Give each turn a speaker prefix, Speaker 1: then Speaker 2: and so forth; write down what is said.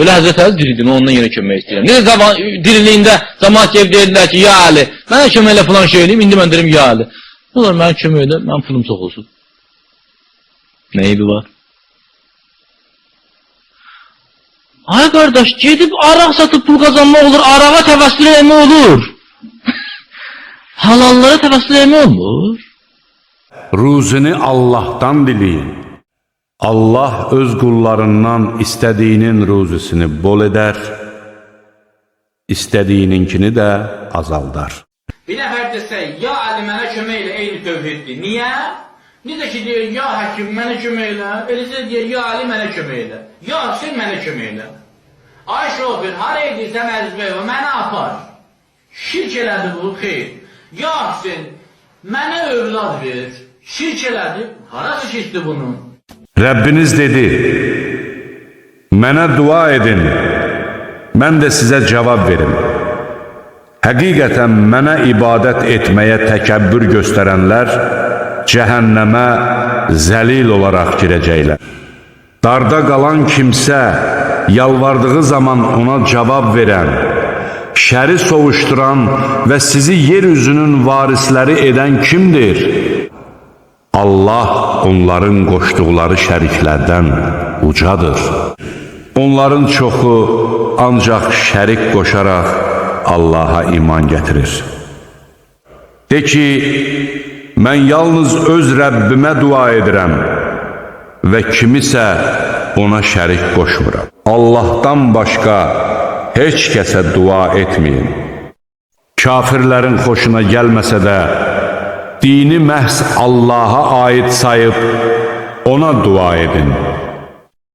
Speaker 1: Öyle Hazreti Ali diriydin, ondan yine kömək istəyirəm. Necə diriliyində cəmaət gəlib deyirlər ki, ya Ali, mənə köməklə falan şey eləyim, indi mən deyirəm ya Ali. Ne olur mənə köməklə, mənim pulum çox olsun. Neydi var? Ay qardaş, gedib araq satıb pul qazanmaq olur, arağa təvəssül etmək olur. Halallara təvəssül etmək olmur.
Speaker 2: Ruzini Allah'tan dileyin. Allah öz qullarından istədiyinin ruzisini bol edər, istədiyininkini də azaldar.
Speaker 3: Bir nəfər desə, ya Ali mənə kömək elə, eyni tövhiddir. Niyə? Necə ki deyir, ya həkim mənə kömək elə, eləsə deyir, ya Ali mənə kömək elə, ya Hüseyin mənə kömək elə. Ay şoför, hara edirsən əzbəy və mənə apar. Şirk elədi bu, xeyr. Ya Hüseyin, mənə övlad ver. Şirk elədi, harası şirkdir bunun?
Speaker 2: Rəbbiniz dedi, mənə dua edin, mən də sizə cavab verim. Həqiqətən mənə ibadət etməyə təkəbbür göstərənlər cəhənnəmə zəlil olaraq girəcəklər. Darda qalan kimsə yalvardığı zaman ona cavab verən, şəri sovuşduran və sizi yeryüzünün varisləri edən kimdir? Allah onların qoşduqları şəriklərdən ucadır. Onların çoxu ancaq şərik qoşaraq Allaha iman gətirir. De ki, mən yalnız öz Rəbbimə dua edirəm və kimisə ona şərik qoşmuram. Allahdan başqa heç kəsə dua etməyin. Kafirlərin xoşuna gəlməsə də, dini məhz Allaha aid sayıb ona dua edin.